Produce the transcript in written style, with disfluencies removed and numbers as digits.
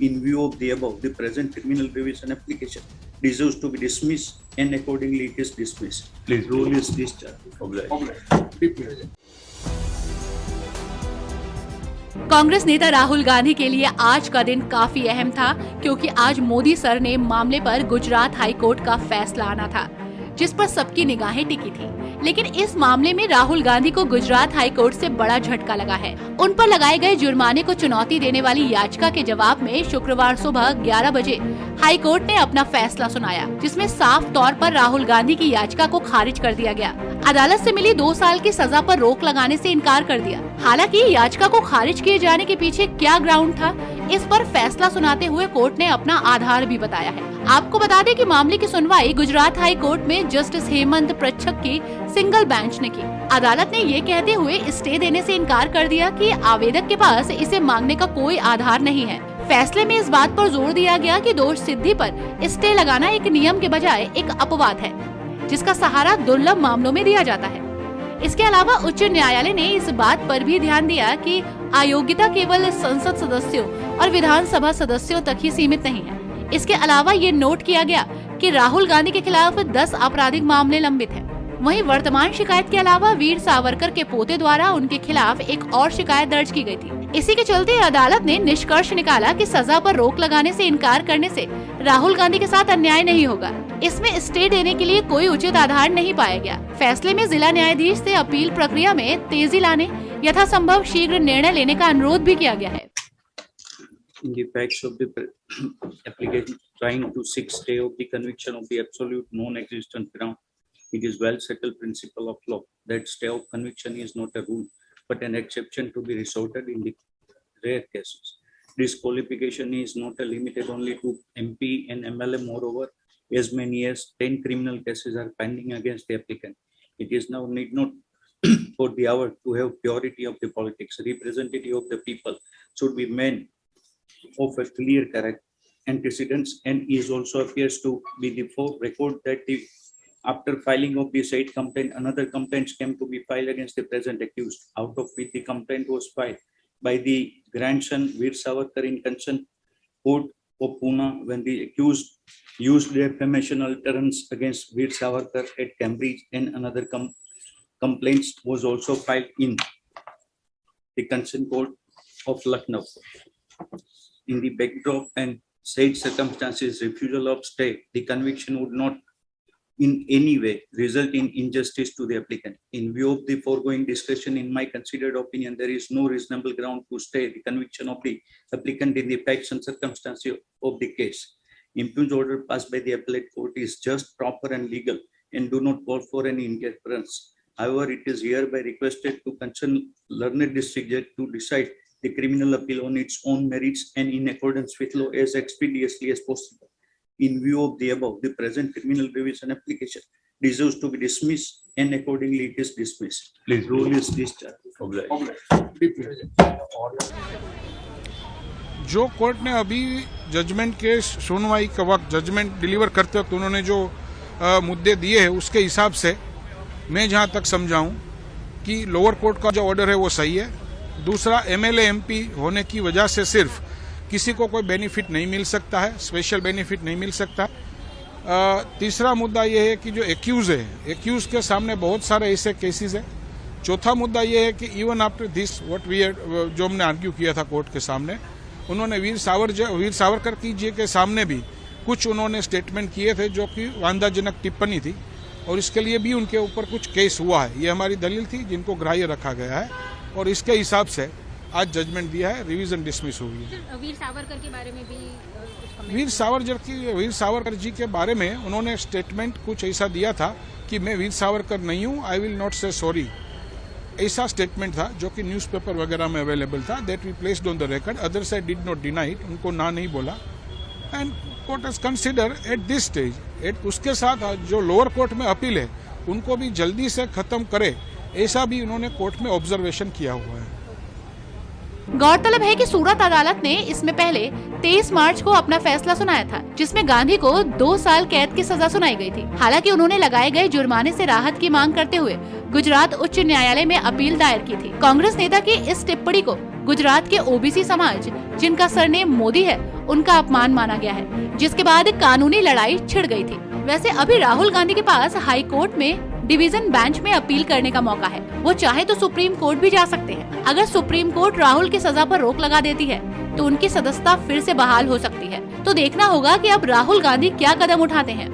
In view of the above, the present criminal revision application deserves to be dismissed and accordingly it is dismissed. Please. Rule is discharged. Congress नेता राहुल गांधी के लिए आज का दिन काफी अहम था, क्योंकि आज मोदी सर ने मामले पर गुजरात हाई कोर्ट का फैसला आना था, जिस पर सबकी निगाहें टिकी थी। लेकिन इस मामले में राहुल गांधी को गुजरात हाई कोर्ट से बड़ा झटका लगा है। उन पर लगाए गए जुर्माने को चुनौती देने वाली याचिका के जवाब में शुक्रवार सुबह 11 बजे हाई कोर्ट ने अपना फैसला सुनाया, जिसमें साफ तौर पर राहुल गांधी की याचिका को खारिज कर दिया गया। अदालत से मिली 2 साल की सजा पर रोक लगाने से इनकार कर दिया। हालांकि याचिका को खारिज किए जाने के पीछे क्या ग्राउंड था, इस पर फैसला सुनाते हुए कोर्ट ने अपना आधार भी बताया है। आपको बता दें कि मामले की सुनवाई गुजरात हाई कोर्ट में जस्टिस हेमंत प्रच्छक की सिंगल बेंच ने की। अदालत ने ये कहते हुए स्टे देने से इनकार कर दिया कि आवेदक के पास इसे मांगने का कोई आधार नहीं है। फैसले में इस बात पर जोर दिया गया कि दोष सिद्धि पर स्टे लगाना एक नियम के बजाय एक अपवाद है, जिसका सहारा दुर्लभ मामलों में दिया जाता है। इसके अलावा उच्च न्यायालय ने इस बात पर भी ध्यान दिया कि अयोग्यता केवल संसद सदस्यों और विधानसभा सदस्यों तक ही सीमित नहीं है। इसके अलावा ये नोट किया गया कि राहुल गांधी के खिलाफ 10 आपराधिक मामले लंबित हैं। वहीं वर्तमान शिकायत के अलावा वीर सावरकर के पोते द्वारा उनके खिलाफ एक और शिकायत दर्ज की गई थी। इसी के चलते अदालत ने निष्कर्ष निकाला कि सजा पर रोक लगाने से इनकार करने से राहुल गांधी के साथ अन्याय नहीं होगा। इसमें स्टे देने के लिए कोई उचित आधार नहीं पाया गया। फैसले में जिला न्यायाधीश से अपील प्रक्रिया में तेजी लाने, यथासंभव शीघ्र निर्णय लेने का अनुरोध भी किया गया है। In the facts of the application trying to seek stay of the conviction of the absolute non-existent ground, it is well settled principle of law that stay of conviction is not a rule but an exception to be resorted in the rare cases. Disqualification is not limited only to MP and MLA. Moreover, as many as 10 criminal cases are pending against the applicant, it is now need not for the hour to have purity of the politics. Representative of the people should be men of a clear character antecedents, and is also appears to be the record that the after filing of the said complaint, another complaint came to be filed against the present accused, out of which the complaint was filed by the grandson Veer Savarkar in consent court of Pune when the accused used defamation utterance against Veer Savarkar at Cambridge, and another complaints was also filed in the consent court of Lucknow. In the backdrop and said circumstances, refusal of stay, the conviction would not in any way result in injustice to the applicant. In view of the foregoing discussion, in my considered opinion, there is no reasonable ground to stay the conviction of the applicant in the facts and circumstances of the case. Impugned order passed by the appellate court is just, proper and legal and do not call for any interference. However, it is hereby requested to concern learned district judge to decide the criminal appeal on its own merits and in accordance with law as expeditiously as possible. In view of the above, the present criminal revision application deserves to be dismissed and accordingly it is dismissed. Please. Rule is discharged. जो court ने अभी judgement के सुनवाई के वक्त judgement deliver करते वक्त उन्होंने जो मुद्दे दिए हैं उसके हिसाब से मैं जहां तक समझाऊं कि लोअर कोर्ट का जो ऑर्डर है वो सही है। दूसरा, एमएलए एमपी होने की वजह से सिर्फ किसी को कोई बेनिफिट नहीं मिल सकता है, स्पेशल बेनिफिट नहीं मिल सकता। तीसरा मुद्दा ये है कि जो एक्यूज है, एक्यूज के सामने बहुत सारे ऐसे केसेस है। चौथा मुद्दा ये है कि even after this what we जो हमने आर्ग्यू किया था कोर्ट के सामने, उन्होंने वीर सावरकर जी के सामने भी कुछ उन्होंने स्टेटमेंट किए थे जो कि वांधाजनक टिप्पणी थी, और इसके लिए भी उनके ऊपर कुछ केस हुआ है। ये हमारी दलील थी जिनको ग्राह्य रखा गया है, और इसके हिसाब से आज जजमेंट दिया है, रिवीजन डिसमिस हुई है। वीर सावरकर के बारे में भी वीर सावरकर जी के बारे में उन्होंने स्टेटमेंट कुछ ऐसा दिया था कि मैं वीर सावरकर नहीं हूं, I will not say sorry, ऐसा स्टेटमेंट था जो कि न्यूज़पेपर वगैरह में अवेलेबल था। That we placed on the record, other side did not deny it, उनको ना नहीं बोला, and court has consider at this stage उसके साथ जो लोअर कोर्ट में अपील है उनको भी जल्दी से खत्म करे, ऐसा भी उन्होंने कोर्ट में ऑब्जर्वेशन किया हुआ है। गौरतलब है कि सूरत अदालत ने इसमें पहले 23 मार्च को अपना फैसला सुनाया था, जिसमें गांधी को 2 साल कैद की सजा सुनाई गई थी। हालांकि उन्होंने लगाए गए जुर्माने से राहत की मांग करते हुए गुजरात उच्च न्यायालय में अपील दायर की थी। कांग्रेस नेता की इस टिप्पणी को गुजरात के ओबीसी समाज, जिनका सरनेम मोदी है, उनका अपमान माना गया है, जिसके बाद कानूनी लड़ाई छिड़ गई थी। वैसे अभी राहुल गांधी के पास हाई कोर्ट में डिवीजन बेंच में अपील करने का मौका है। वो चाहे तो सुप्रीम कोर्ट भी जा सकते हैं। अगर सुप्रीम कोर्ट राहुल की सजा पर रोक लगा देती है तो उनकी सदस्यता फिर से बहाल हो सकती है। तो देखना होगा कि अब राहुल गांधी क्या कदम उठाते हैं।